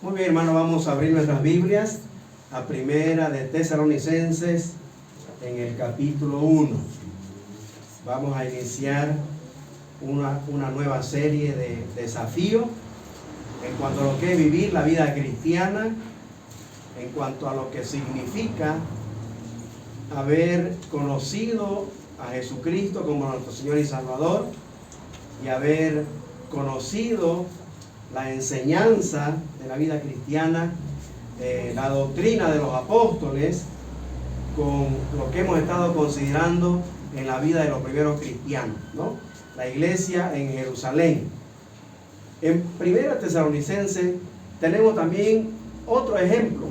Muy bien, hermano, vamos a abrir nuestras Biblias a Primera de Tesalonicenses en el capítulo 1. Vamos a iniciar una nueva serie de desafíos en cuanto a lo que es vivir la vida cristiana, en cuanto a lo que significa haber conocido a Jesucristo como nuestro Señor y Salvador y haber conocido la enseñanza de la vida cristiana, la doctrina de los apóstoles, con lo que hemos estado considerando en la vida de los primeros cristianos, ¿no? La iglesia en Jerusalén. En Primera Tesalonicenses tenemos también otro ejemplo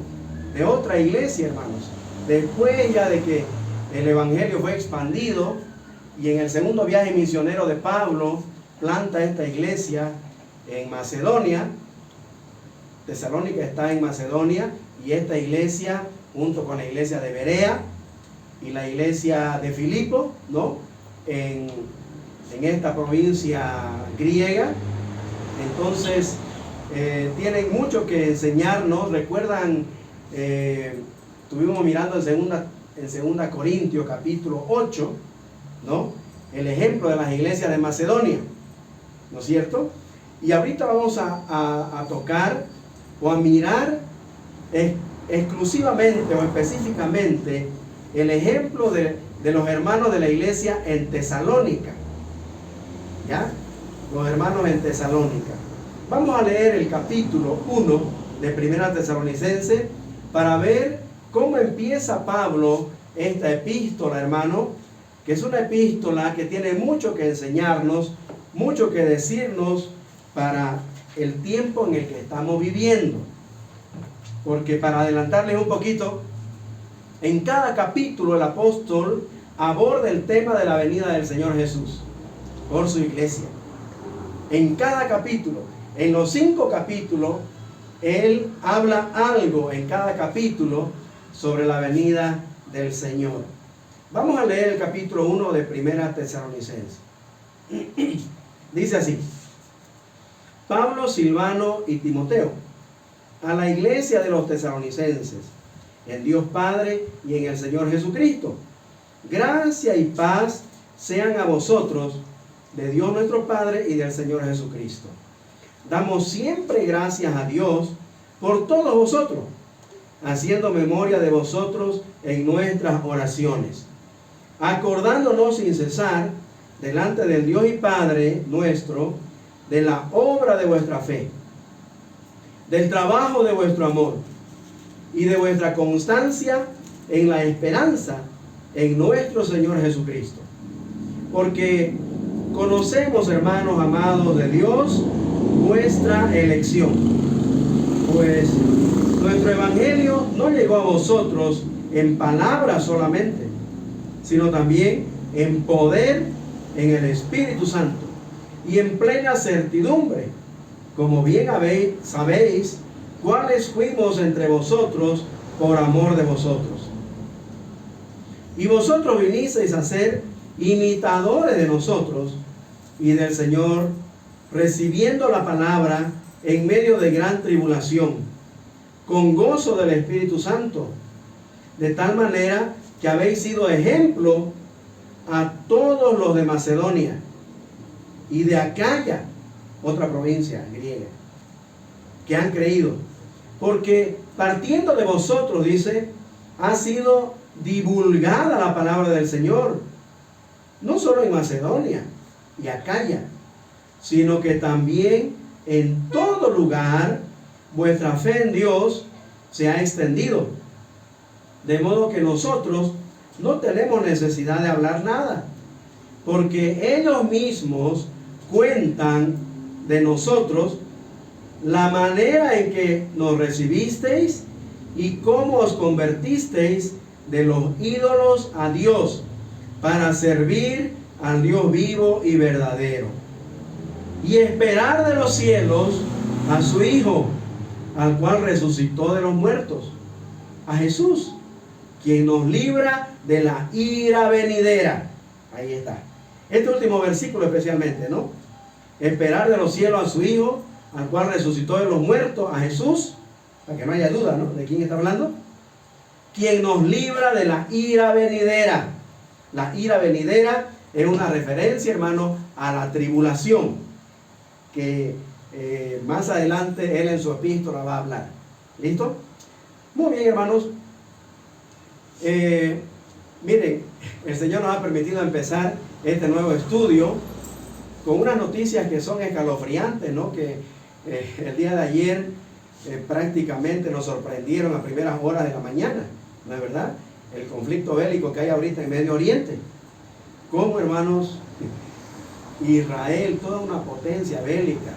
de otra iglesia, hermanos. Después ya de que el evangelio fue expandido y en el segundo viaje misionero de Pablo planta esta iglesia en Macedonia. Tesalónica está en Macedonia, y esta iglesia, junto con la iglesia de Berea y la iglesia de Filipo, ¿no? En esta provincia griega. Entonces, tienen mucho que enseñarnos. Recuerdan, estuvimos mirando en segunda Corintios capítulo 8, ¿no? El ejemplo de las iglesias de Macedonia, ¿no es cierto? Y ahorita vamos a tocar o a mirar exclusivamente o específicamente el ejemplo de los hermanos de la iglesia en Tesalónica. ¿Ya? Los hermanos en Tesalónica. Vamos a leer el capítulo 1 de Primera Tesalonicenses para ver cómo empieza Pablo esta epístola, hermano, que es una epístola que tiene mucho que enseñarnos, mucho que decirnos para el tiempo en el que estamos viviendo. Porque para adelantarles un poquito, en cada capítulo el apóstol aborda el tema de la venida del Señor Jesús por su iglesia. En cada capítulo, en los 5 capítulos, él habla algo en cada capítulo sobre la venida del Señor. Vamos a leer el capítulo 1 de Primera Tesalonicenses. Dice así: Pablo, Silvano y Timoteo, a la iglesia de los tesalonicenses, en Dios Padre y en el Señor Jesucristo, gracia y paz sean a vosotros, de Dios nuestro Padre y del Señor Jesucristo. Damos siempre gracias a Dios por todos vosotros, haciendo memoria de vosotros en nuestras oraciones, acordándonos sin cesar delante del Dios y Padre nuestro de la obra de vuestra fe, del trabajo de vuestro amor y de vuestra constancia en la esperanza en nuestro Señor Jesucristo. Porque conocemos, hermanos amados de Dios, vuestra elección, pues nuestro evangelio no llegó a vosotros en palabras solamente, sino también en poder, en el Espíritu Santo y en plena certidumbre, como bien sabéis cuáles fuimos entre vosotros por amor de vosotros. Y vosotros vinisteis a ser imitadores de nosotros y del Señor, recibiendo la palabra en medio de gran tribulación, con gozo del Espíritu Santo, de tal manera que habéis sido ejemplo a todos los de Macedonia y de Acaya, otra provincia griega, que han creído. Porque partiendo de vosotros, dice, ha sido divulgada la palabra del Señor, no solo en Macedonia y Acaya, sino que también en todo lugar vuestra fe en Dios se ha extendido, de modo que nosotros no tenemos necesidad de hablar nada, porque ellos mismos cuentan de nosotros la manera en que nos recibisteis y cómo os convertisteis de los ídolos a Dios para servir al Dios vivo y verdadero, y esperar de los cielos a su Hijo, al cual resucitó de los muertos, a Jesús, quien nos libra de la ira venidera. Ahí está. Este último versículo especialmente, ¿no? Esperar de los cielos a su Hijo, al cual resucitó de los muertos, a Jesús, para que no haya duda, ¿no? ¿De quién está hablando? Quien nos libra de la ira venidera. La ira venidera es una referencia, hermano, a la tribulación, que más adelante él en su epístola va a hablar. ¿Listo? Muy bien, hermanos. Miren, el Señor nos ha permitido empezar este nuevo estudio con unas noticias que son escalofriantes, ¿no? Que el día de ayer prácticamente nos sorprendieron a primeras horas de la mañana, ¿no es verdad? El conflicto bélico que hay ahorita en Medio Oriente. Como, hermanos, Israel, toda una potencia bélica,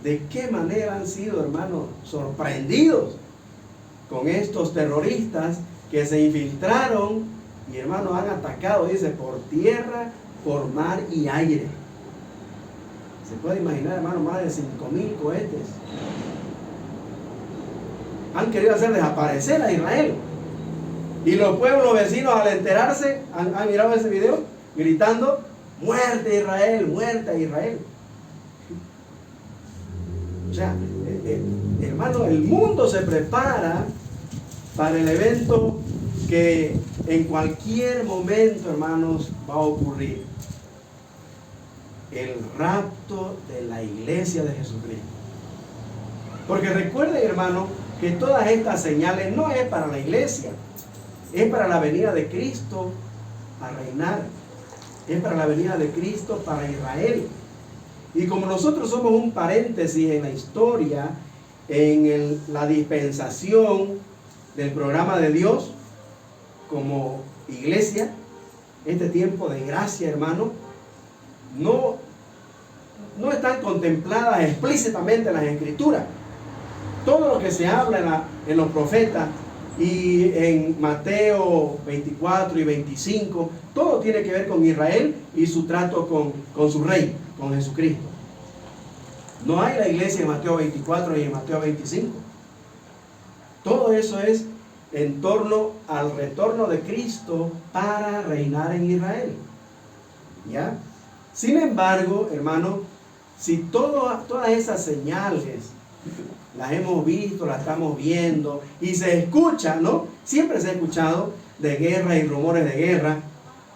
¿de qué manera han sido, hermanos, sorprendidos con estos terroristas que se infiltraron y, hermanos, han atacado, dice, por tierra, por mar y aire? Se puede imaginar, hermano, más de 5.000 cohetes. Han querido hacer desaparecer a Israel. Y los pueblos vecinos, al enterarse, han mirado ese video, gritando: muerte a Israel, muerte a Israel. O sea, hermano, el mundo se prepara para el evento que en cualquier momento, hermanos, va a ocurrir. El rapto de la iglesia de Jesucristo. Porque recuerden, hermano, que todas estas señales no es para la iglesia, es para la venida de Cristo a reinar, es para la venida de Cristo para Israel. Y como nosotros somos un paréntesis en la historia, en la dispensación del programa de Dios como iglesia, este tiempo de gracia, hermano, no están contempladas explícitamente en las Escrituras. Todo lo que se habla en los profetas y en Mateo 24 y 25, todo tiene que ver con Israel y su trato con su rey, con Jesucristo. No hay la iglesia en Mateo 24 y en Mateo 25. Todo eso es en torno al retorno de Cristo para reinar en Israel. ¿Ya? Sin embargo, hermano, si todas esas señales las hemos visto, las estamos viendo y se escucha, ¿no? Siempre se ha escuchado de guerra y rumores de guerra,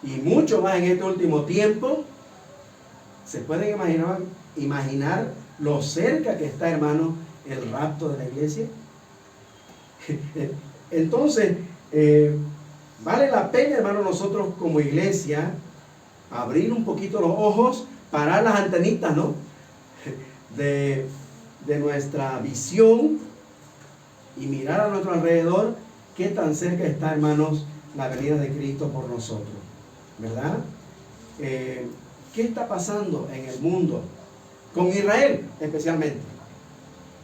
y mucho más en este último tiempo. ¿Se pueden imaginar lo cerca que está, hermano, el rapto de la iglesia? Entonces, vale la pena, hermano, nosotros como iglesia abrir un poquito los ojos, parar las antenitas, ¿no? De nuestra visión y mirar a nuestro alrededor qué tan cerca está, hermanos, la venida de Cristo por nosotros, ¿verdad? ¿Qué está pasando en el mundo? Con Israel especialmente.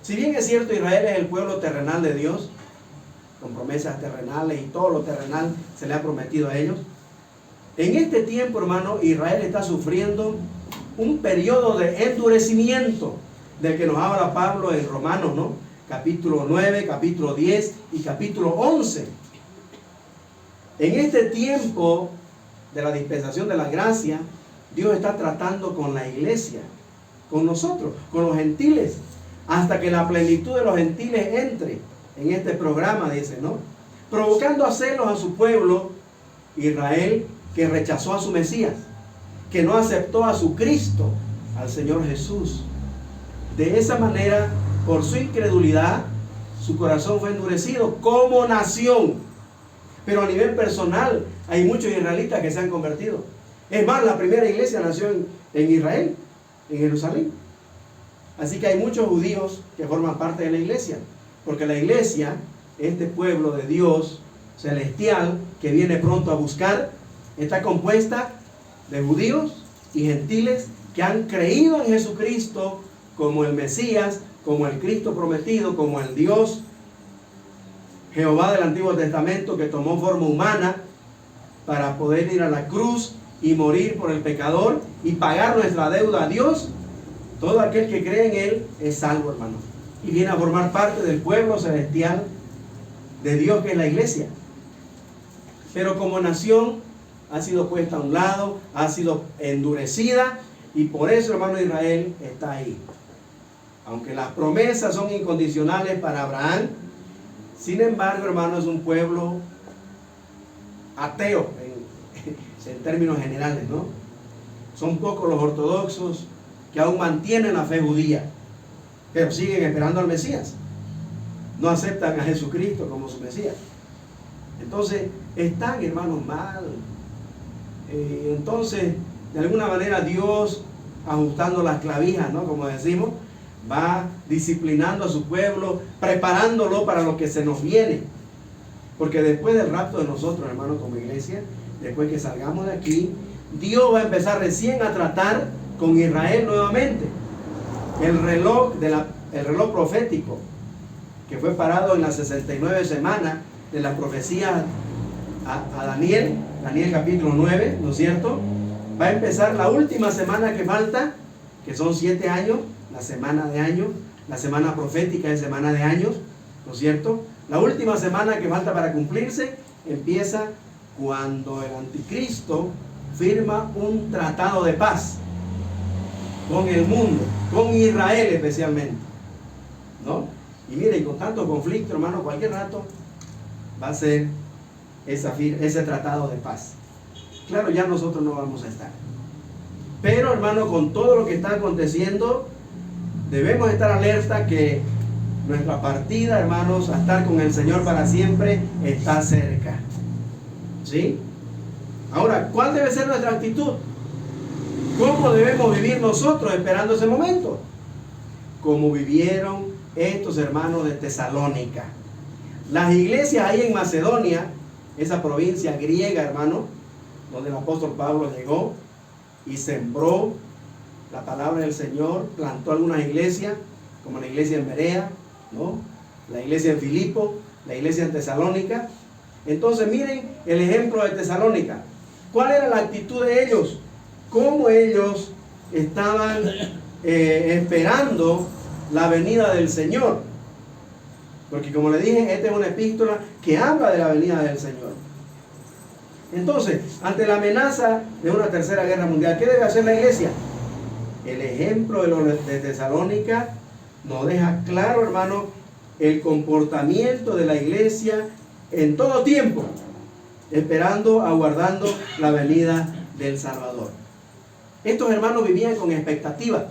Si bien es cierto, Israel es el pueblo terrenal de Dios, con promesas terrenales y todo lo terrenal se le ha prometido a ellos. En este tiempo, hermano, Israel está sufriendo un periodo de endurecimiento del que nos habla Pablo en Romanos, ¿no? Capítulo 9, capítulo 10 y capítulo 11. En este tiempo de la dispensación de la gracia, Dios está tratando con la iglesia, con nosotros, con los gentiles, hasta que la plenitud de los gentiles entre en este programa, dice, ¿no? Provocando a celos a su pueblo, Israel, que rechazó a su Mesías, que no aceptó a su Cristo, al Señor Jesús. De esa manera, por su incredulidad, su corazón fue endurecido como nación. Pero a nivel personal, hay muchos israelitas que se han convertido. Es más, la primera iglesia nació en Israel, en Jerusalén. Así que hay muchos judíos que forman parte de la iglesia, porque la iglesia, este pueblo de Dios celestial que viene pronto a buscar, está compuesta de judíos y gentiles que han creído en Jesucristo como el Mesías, como el Cristo prometido, como el Dios Jehová del Antiguo Testamento, que tomó forma humana para poder ir a la cruz y morir por el pecador y pagar nuestra deuda a Dios. Todo aquel que cree en Él es salvo, hermano, y viene a formar parte del pueblo celestial de Dios, que es la iglesia. Pero como nación ha sido puesta a un lado, ha sido endurecida, y por eso, hermano, Israel está ahí. Aunque las promesas son incondicionales para Abraham, sin embargo, hermano, es un pueblo ateo en términos generales, ¿no? Son pocos los ortodoxos que aún mantienen la fe judía, pero siguen esperando al Mesías. No aceptan a Jesucristo como su Mesías. Entonces, están, hermanos, mal. Entonces, de alguna manera, Dios, ajustando las clavijas, ¿no? Como decimos, va disciplinando a su pueblo, preparándolo para lo que se nos viene. Porque después del rapto de nosotros, hermanos, como iglesia, después que salgamos de aquí, Dios va a empezar recién a tratar con Israel nuevamente. El reloj profético que fue parado en las 69 semanas de la profecía a Daniel capítulo 9, ¿no es cierto? Va a empezar la última semana que falta, que son 7 años, la semana de años, la semana profética es semana de años, ¿no es cierto? La última semana que falta para cumplirse empieza cuando el anticristo firma un tratado de paz con el mundo, con Israel especialmente, ¿no? Y miren, con tanto conflicto, hermano, cualquier rato va a ser ese tratado de paz. Claro, ya nosotros no vamos a estar. Pero, hermano, con todo lo que está aconteciendo, debemos estar alerta que nuestra partida, hermanos, a estar con el Señor para siempre, está cerca. ¿Sí? Ahora, ¿cuál debe ser nuestra actitud? ¿Cómo debemos vivir nosotros esperando ese momento? Como vivieron estos hermanos de Tesalónica. Las iglesias ahí en Macedonia, esa provincia griega, hermano, donde el apóstol Pablo llegó y sembró la palabra del Señor, plantó algunas iglesias, como la iglesia en Berea, ¿no? La iglesia en Filipo, la iglesia en Tesalónica. Entonces miren el ejemplo de Tesalónica. ¿Cuál era la actitud de ellos? ¿Cómo ellos estaban esperando la venida del Señor? Porque como le dije, esta es una epístola que habla de la venida del Señor. Entonces, ante la amenaza de una tercera guerra mundial, ¿qué debe hacer la iglesia? El ejemplo de los de Tesalónica nos deja claro, hermano, el comportamiento de la iglesia en todo tiempo, esperando, aguardando la venida del Salvador. Estos hermanos vivían con expectativa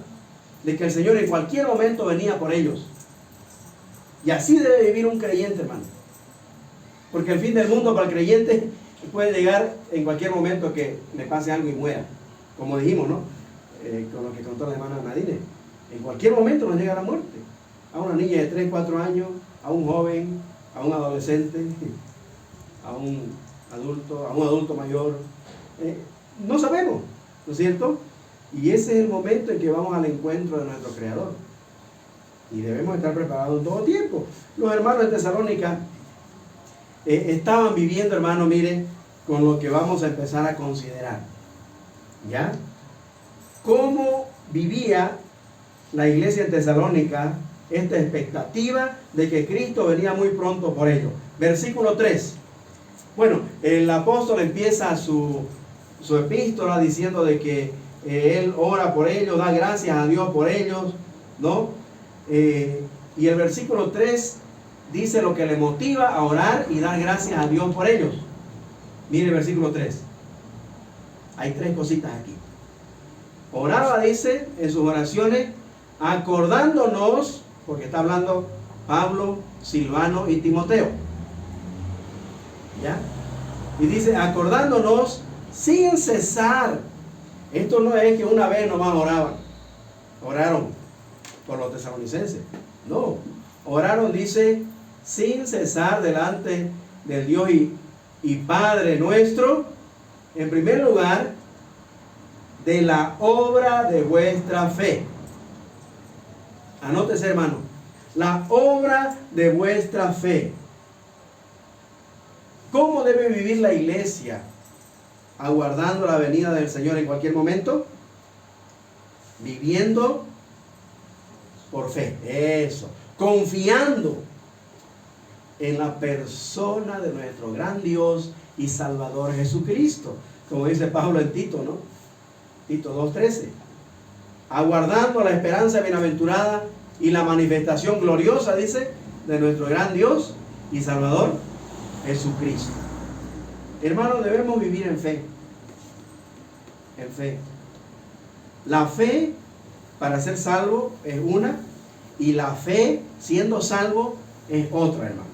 de que el Señor en cualquier momento venía por ellos. Y así debe vivir un creyente, hermano. Porque el fin del mundo para el creyente puede llegar en cualquier momento que le pase algo y muera. Como dijimos, ¿no? Con lo que contó la hermana Nadine. En cualquier momento nos llega la muerte. A una niña de 3, 4 años, a un joven, a un adolescente, a un adulto mayor. No sabemos, ¿no es cierto? Y ese es el momento en que vamos al encuentro de nuestro Creador. Y debemos estar preparados en todo tiempo. Los hermanos de Tesalónica estaban viviendo, hermano, miren, con lo que vamos a empezar a considerar. ¿Ya? ¿Cómo vivía la iglesia en Tesalónica esta expectativa de que Cristo venía muy pronto por ellos? Versículo 3. Bueno, el apóstol empieza su epístola diciendo de que él ora por ellos, da gracias a Dios por ellos, ¿no? Y el versículo 3 dice lo que le motiva a orar y dar gracias a Dios por ellos. Mire el versículo 3. Hay 3 cositas aquí. Oraba, dice, en sus oraciones, acordándonos, porque está hablando Pablo, Silvano y Timoteo. ¿Ya? Y dice, acordándonos sin cesar. Esto no es que una vez nomás oraron por los tesalonicenses. No, oraron, dice, sin cesar delante del Dios y Padre nuestro, en primer lugar, de la obra de vuestra fe. Anótese, hermano, la obra de vuestra fe. ¿Cómo debe vivir la iglesia aguardando la venida del Señor en cualquier momento? Viviendo por fe. Eso. Confiando en la persona de nuestro gran Dios y Salvador Jesucristo. Como dice Pablo en Tito, ¿no? Tito 2:13. Aguardando la esperanza bienaventurada y la manifestación gloriosa, dice, de nuestro gran Dios y Salvador, Jesucristo. Hermanos, debemos vivir en fe. En fe. La fe para ser salvo es una, y la fe siendo salvo es otra, hermano.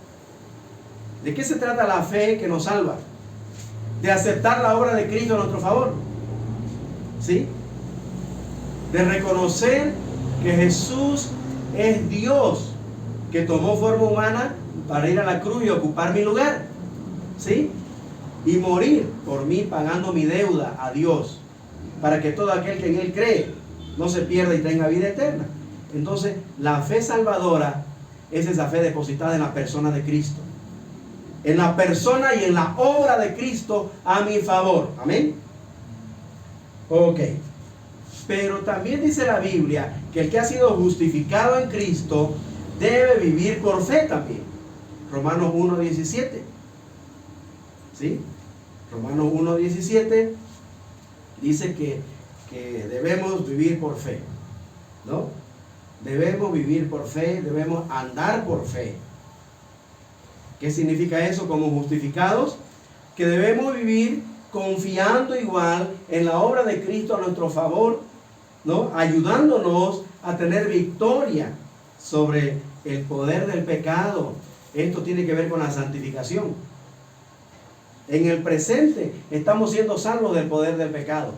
¿De qué se trata la fe que nos salva? De aceptar la obra de Cristo a nuestro favor. ¿Sí? De reconocer que Jesús es Dios, que tomó forma humana para ir a la cruz y ocupar mi lugar. ¿Sí? Y morir por mí pagando mi deuda a Dios, para que todo aquel que en Él cree no se pierda y tenga vida eterna. Entonces, la fe salvadora es esa fe depositada en la persona de Cristo, en la persona y en la obra de Cristo a mi favor. Amén. Ok. Pero también dice la Biblia que el que ha sido justificado en Cristo debe vivir por fe también. Romanos 1:17. ¿Sí? Romanos 1:17 dice que debemos vivir por fe, ¿no? Debemos vivir por fe, debemos andar por fe. ¿Qué significa eso como justificados? Que debemos vivir confiando igual en la obra de Cristo a nuestro favor, ¿no? Ayudándonos a tener victoria sobre el poder del pecado. Esto tiene que ver con la santificación. En el presente estamos siendo salvos del poder del pecado.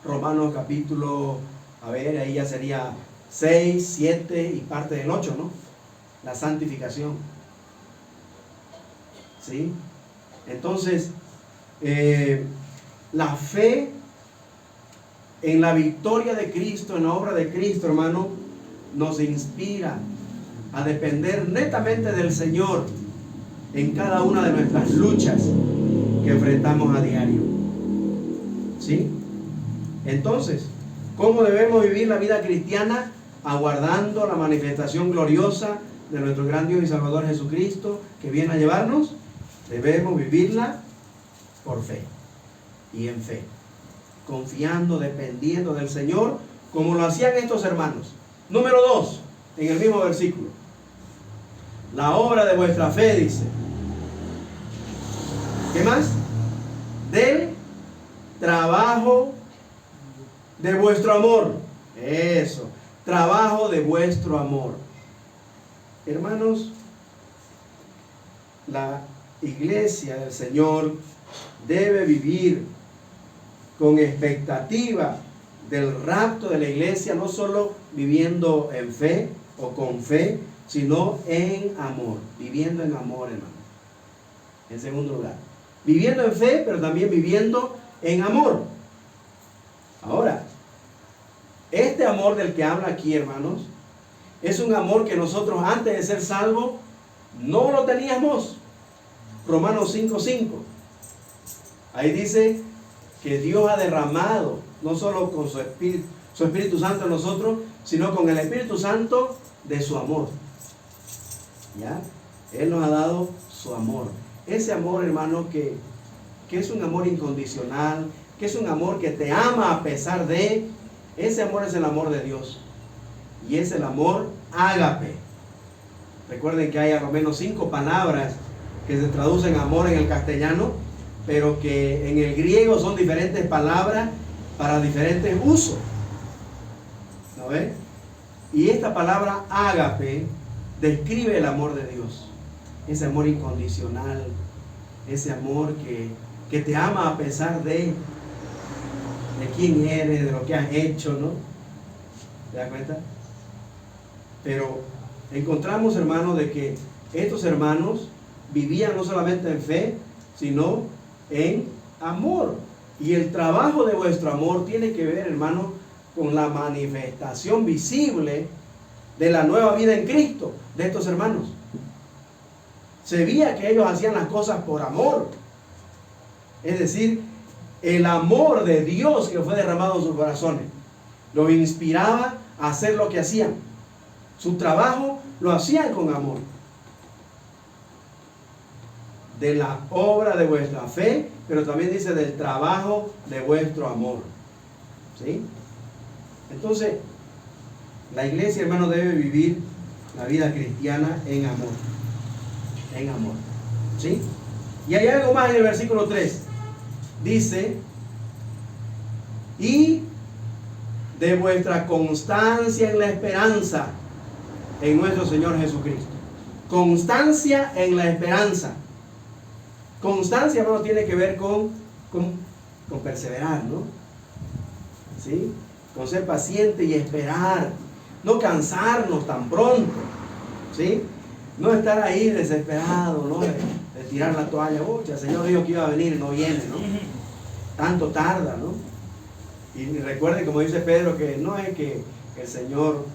Romanos capítulo, ahí ya sería 6, 7 y parte del 8, ¿no? La santificación. ¿Sí? Entonces, la fe en la victoria de Cristo, en la obra de Cristo, hermano, nos inspira a depender netamente del Señor en cada una de nuestras luchas que enfrentamos a diario. ¿Sí? Entonces, ¿cómo debemos vivir la vida cristiana? Aguardando la manifestación gloriosa de nuestro gran Dios y Salvador Jesucristo, que viene a llevarnos. Debemos vivirla por fe y en fe, confiando, dependiendo del Señor, como lo hacían estos hermanos. Número 2, en el mismo versículo. La obra de vuestra fe, dice. ¿Qué más? Del trabajo de vuestro amor. Eso, trabajo de vuestro amor. Hermanos, la iglesia del Señor debe vivir con expectativa del rapto de la iglesia, no solo viviendo en fe o con fe, sino en amor, viviendo en amor, hermano. En segundo lugar, viviendo en fe, pero también viviendo en amor. Ahora, este amor del que habla aquí, hermanos, es un amor que nosotros antes de ser salvos no lo teníamos. Romanos 5:5. Ahí dice que Dios ha derramado, no solo con su Espíritu Santo en nosotros, sino con el Espíritu Santo de su amor. ¿Ya? Él nos ha dado su amor. Ese amor, hermano, que es un amor incondicional, que es un amor que te ama a pesar de. Ese amor es el amor de Dios. Y es el amor ágape. Recuerden que hay al menos 5 palabras que se traducen amor en el castellano, pero que en el griego son diferentes palabras para diferentes usos. ¿No ven? Y esta palabra ágape describe el amor de Dios. Ese amor incondicional, ese amor que te ama a pesar de quién eres, de lo que has hecho, ¿no? ¿Te das cuenta? Pero encontramos, hermanos, de que estos hermanos vivían no solamente en fe, sino en amor. Y el trabajo de vuestro amor tiene que ver, hermano, con la manifestación visible de la nueva vida en Cristo de estos hermanos. Se veía que ellos hacían las cosas por amor. Es decir, el amor de Dios que fue derramado en sus corazones los inspiraba a hacer lo que hacían. Su trabajo lo hacían con amor. De la obra de vuestra fe, pero también dice del trabajo de vuestro amor. ¿Sí? Entonces, La iglesia, hermano, debe vivir la vida cristiana en amor. En amor. ¿Sí? Y hay algo más en el versículo 3. Dice, y de vuestra constancia en la esperanza en nuestro Señor Jesucristo. Constancia en la esperanza. Constancia, hermano, tiene que ver con perseverar, ¿no? ¿Sí? Con ser paciente y esperar. No cansarnos tan pronto. ¿Sí? No estar ahí desesperado, ¿no? De tirar la toalla. Uy, el Señor dijo que iba a venir y no viene, ¿no? Tanto tarda, ¿no? Y recuerden, como dice Pedro, que no es que el Señor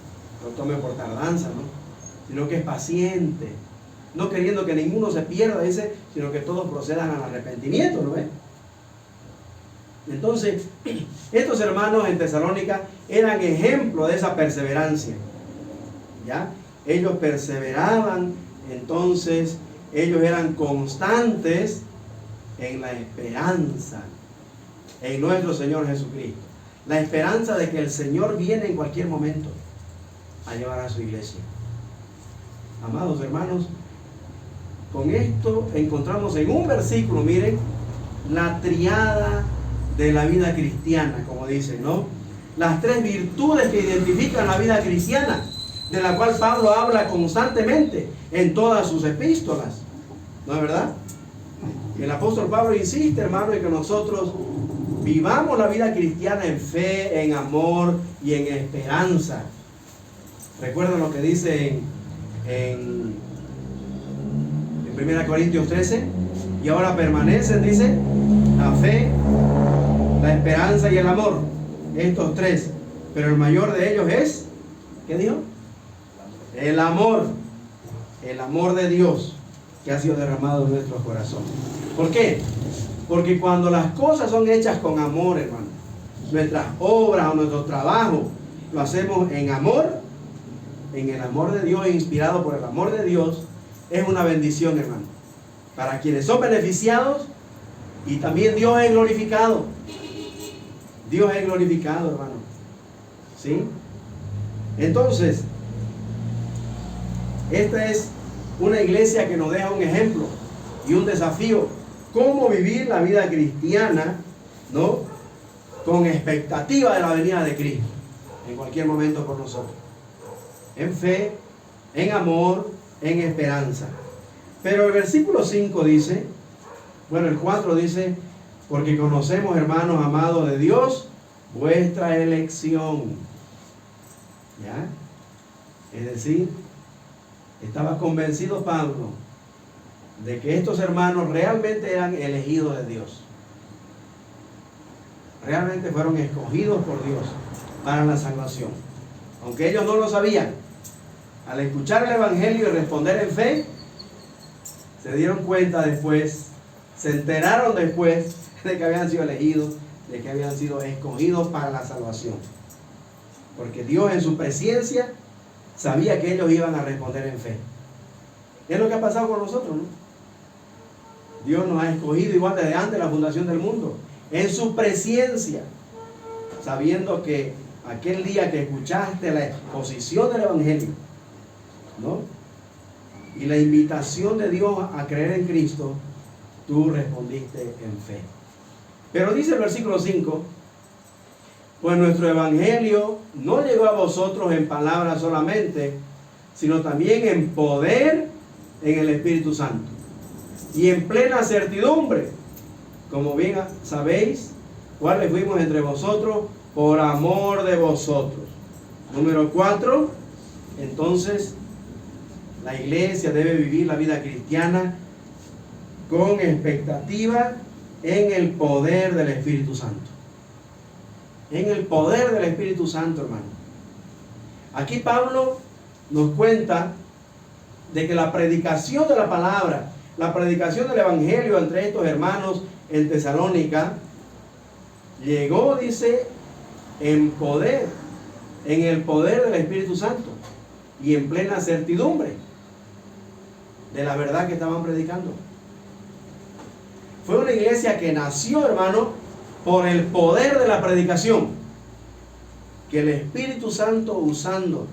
lo tome por tardanza, ¿no? Sino que es paciente, no queriendo que ninguno se pierda, dice, sino que todos procedan al arrepentimiento, ¿no ves? Entonces, estos hermanos en Tesalónica eran ejemplo de esa perseverancia, ¿ya? Ellos perseveraban, entonces ellos eran constantes en la esperanza en nuestro Señor Jesucristo. La esperanza de que el Señor viene en cualquier momento a llevar a su iglesia. Amados hermanos, con esto encontramos en un versículo, miren, la triada de la vida cristiana, como dicen, ¿no? Las tres virtudes que identifican la vida cristiana, de la cual Pablo habla constantemente en todas sus epístolas. ¿No es verdad? El apóstol Pablo insiste, hermano, en que nosotros vivamos la vida cristiana en fe, en amor y en esperanza. Recuerden lo que dice en 1 Corintios 13. Y ahora permanecen, dice, la fe, la esperanza y el amor. Estos tres. Pero el mayor de ellos es, ¿qué dijo? El amor. El amor de Dios que ha sido derramado en nuestros corazones. ¿Por qué? Porque cuando las cosas son hechas con amor, hermano, nuestras obras o nuestro trabajo lo hacemos en amor, en el amor de Dios, inspirado por el amor de Dios, es una bendición, hermano, para quienes son beneficiados, y también Dios es glorificado. Dios es glorificado, hermano. ¿Sí? Entonces, esta es una iglesia que nos deja un ejemplo y un desafío. Cómo vivir la vida cristiana, ¿no? Con expectativa de la venida de Cristo en cualquier momento por nosotros. En fe, en amor, en esperanza. Pero el versículo 5 dice, bueno, el 4 dice, porque conocemos, hermanos amados de Dios, vuestra elección. ¿Ya? Es decir, estaba convencido Pablo de que estos hermanos realmente eran elegidos de Dios. Realmente fueron escogidos por Dios para la salvación. Aunque ellos no lo sabían, al escuchar el Evangelio y responder en fe, se dieron cuenta después, se enteraron después de que habían sido elegidos, de que habían sido escogidos para la salvación. Porque Dios en su presencia sabía que ellos iban a responder en fe. Es lo que ha pasado con nosotros, ¿no? Dios nos ha escogido igual desde antes de la fundación del mundo, en su presencia, sabiendo que aquel día que escuchaste la exposición del Evangelio, ¿no? Y la invitación de Dios a creer en Cristo, tú respondiste en fe. Pero dice el versículo 5, pues nuestro Evangelio no llegó a vosotros en palabras solamente, sino también en poder en el Espíritu Santo y en plena certidumbre, como bien sabéis, cuáles fuimos entre vosotros por amor de vosotros. Número 4, entonces la iglesia debe vivir la vida cristiana con expectativa en el poder del Espíritu Santo. En el poder del Espíritu Santo, hermano. Aquí Pablo nos cuenta de que la predicación de la palabra, la predicación del Evangelio entre estos hermanos en Tesalónica, llegó, dice, en poder, en el poder del Espíritu Santo y en plena certidumbre de la verdad que estaban predicando. Fue una iglesia que nació, hermano, por el poder de la predicación. que el Espíritu Santo, usando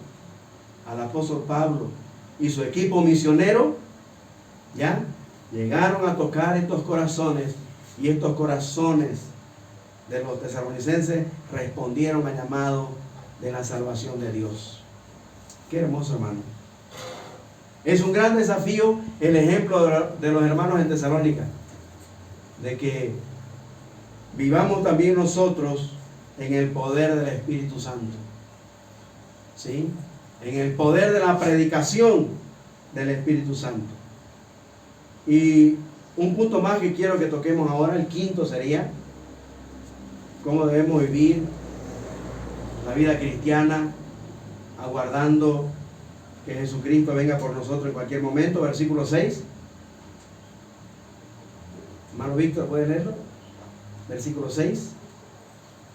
al apóstol Pablo y su equipo misionero, ya llegaron a tocar estos corazones, y estos corazones de los tesalonicenses respondieron al llamado de la salvación de Dios. Qué hermoso, hermano. Es un gran desafío el ejemplo de los hermanos en Tesalónica, de que vivamos también nosotros en el poder del Espíritu Santo, ¿sí? En el poder de la predicación del Espíritu Santo. Y un punto más que quiero que toquemos ahora, el quinto, sería cómo debemos vivir la vida cristiana aguardando que Jesucristo venga por nosotros en cualquier momento. Versículo 6. Hermano Víctor, ¿puede leerlo? Versículo 6.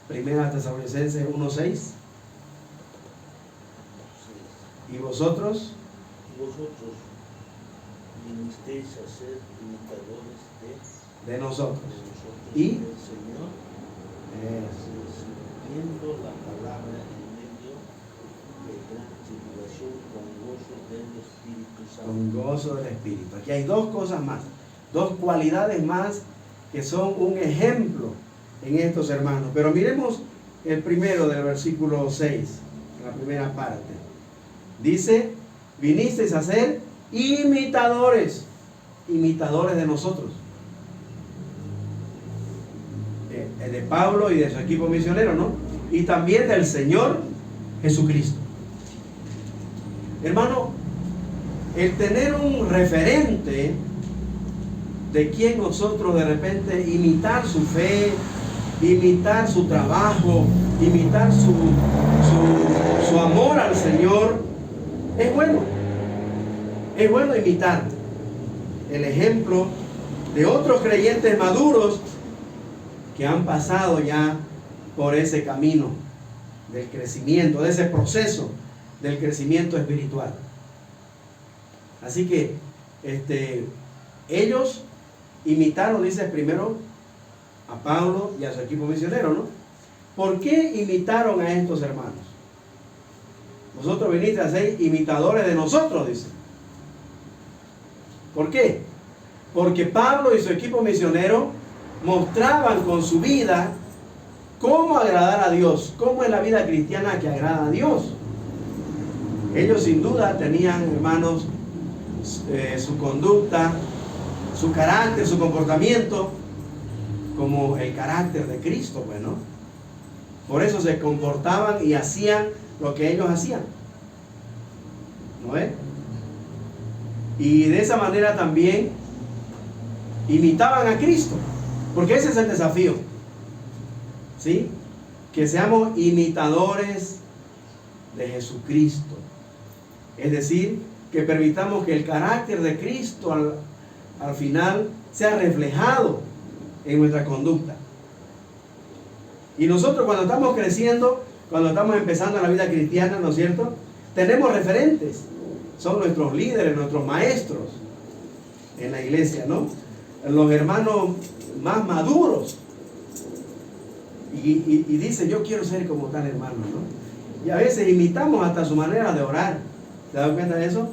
Primera Tesalonicenses 1:6. ¿Y vosotros? Vosotros vinisteis a ser imitadores de nosotros. y Y del Señor, sirviendo la palabra en medio de gran tribulación con gozo del Espíritu Santo. con gozo del Espíritu. Aquí hay dos cosas más, dos cualidades más que son un ejemplo en estos hermanos. Pero miremos el primero del versículo 6, la primera parte. Dice, vinisteis a ser imitadores de nosotros, de Pablo y de su equipo misionero, ¿no? Y también del Señor Jesucristo. Hermano, el tener un referente de quien nosotros de repente imitar su fe, imitar su trabajo, imitar su amor al Señor, es bueno. Es bueno imitar el ejemplo de otros creyentes maduros que han pasado ya por ese camino del crecimiento, de ese proceso del crecimiento espiritual. Así que ellos imitaron, dice primero, a Pablo y a su equipo misionero, ¿no? ¿Por qué imitaron a estos hermanos? Vosotros viniste a ser imitadores de nosotros, dice. ¿Por qué? Porque Pablo y su equipo misionero mostraban con su vida cómo agradar a Dios, cómo es la vida cristiana que agrada a Dios. Ellos sin duda tenían, hermanos, su conducta, su carácter, su comportamiento, como el carácter de Cristo, pues, ¿no? Por eso se comportaban y hacían lo que ellos hacían, ¿no es? Y de esa manera también imitaban a Cristo, porque ese es el desafío, ¿sí? Que seamos imitadores de Jesucristo, es decir, que permitamos que el carácter de Cristo al final sea reflejado en nuestra conducta. Y nosotros cuando estamos creciendo, cuando estamos empezando la vida cristiana, ¿no es cierto?, tenemos referentes, son nuestros líderes, nuestros maestros en la iglesia, ¿no? Los hermanos más maduros. Y dicen, yo quiero ser como tal hermano, ¿no? Y a veces imitamos hasta su manera de orar. ¿Se dan cuenta de eso?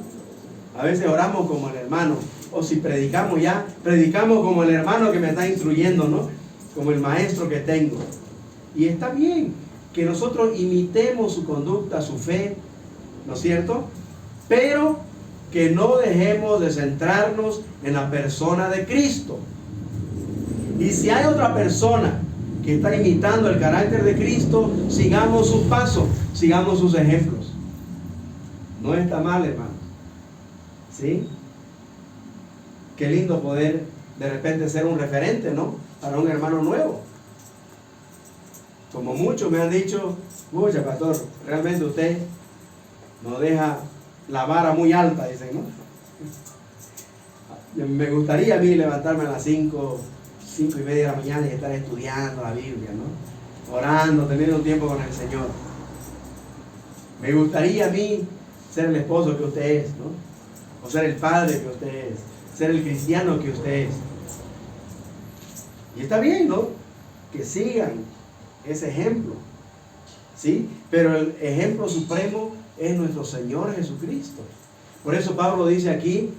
A veces oramos como el hermano. O si predicamos ya, predicamos como el hermano que me está instruyendo, ¿no? Como el maestro que tengo. Y está bien que nosotros imitemos su conducta, su fe, ¿no es cierto? Pero que no dejemos de centrarnos en la persona de Cristo. Y si hay otra persona que está imitando el carácter de Cristo, sigamos sus pasos, sigamos sus ejemplos. No está mal, hermanos. ¿Sí? Qué lindo poder de repente ser un referente, ¿no? Para un hermano nuevo. Como muchos me han dicho, mucha pastor, realmente usted nos deja la vara muy alta, dicen, ¿no? Me gustaría a mí levantarme a las 5:30 de la mañana y estar estudiando la Biblia, ¿no? Orando, teniendo un tiempo con el Señor. Me gustaría a mí ser el esposo que usted es, ¿no? O ser el padre que usted es, ser el cristiano que usted es. Y está bien, ¿no? Que sigan ese ejemplo. ¿sí? Pero el ejemplo supremo es nuestro Señor Jesucristo. Por eso Pablo dice aquí,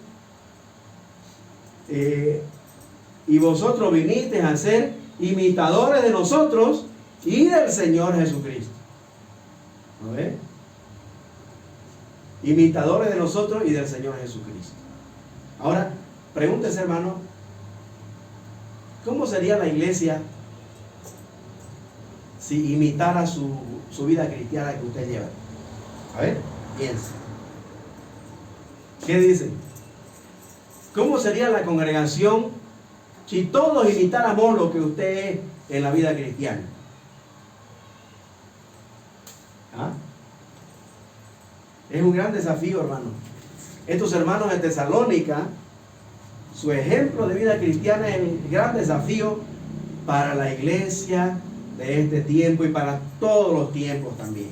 y vosotros vinisteis a ser imitadores de nosotros y del Señor Jesucristo. ¿No ve? Imitadores de nosotros y del Señor Jesucristo. Ahora, pregúntese, hermano, ¿cómo sería la iglesia si imitara su vida cristiana que usted lleva? A ver, piense. ¿Qué dicen? ¿Cómo sería la congregación si todos imitáramos lo que usted es en la vida cristiana? ¿Ah? Es un gran desafío, hermano. Estos hermanos de Tesalónica, su ejemplo de vida cristiana es un gran desafío para la iglesia de este tiempo y para todos los tiempos también.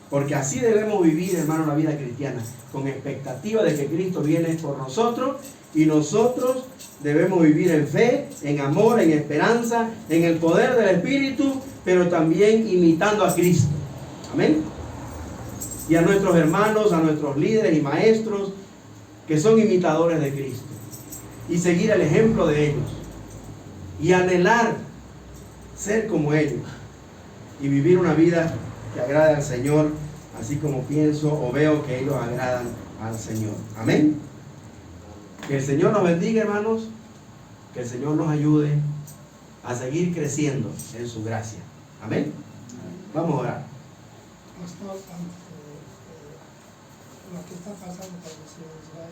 Porque así debemos vivir, hermano, la vida cristiana, con expectativa de que Cristo viene por nosotros, y nosotros debemos vivir en fe, en amor, en esperanza, en el poder del Espíritu, pero también imitando a Cristo. Amén. Y a nuestros hermanos, a nuestros líderes y maestros que son imitadores de Cristo, y seguir el ejemplo de ellos y anhelar ser como ellos y vivir una vida que agrade al Señor, así como pienso o veo que ellos agradan al Señor. Amén. Que el Señor nos bendiga, hermanos, que el Señor nos ayude a seguir creciendo en su gracia. Amén. Vamos a orar. Pastor, lo que está pasando con los Israel.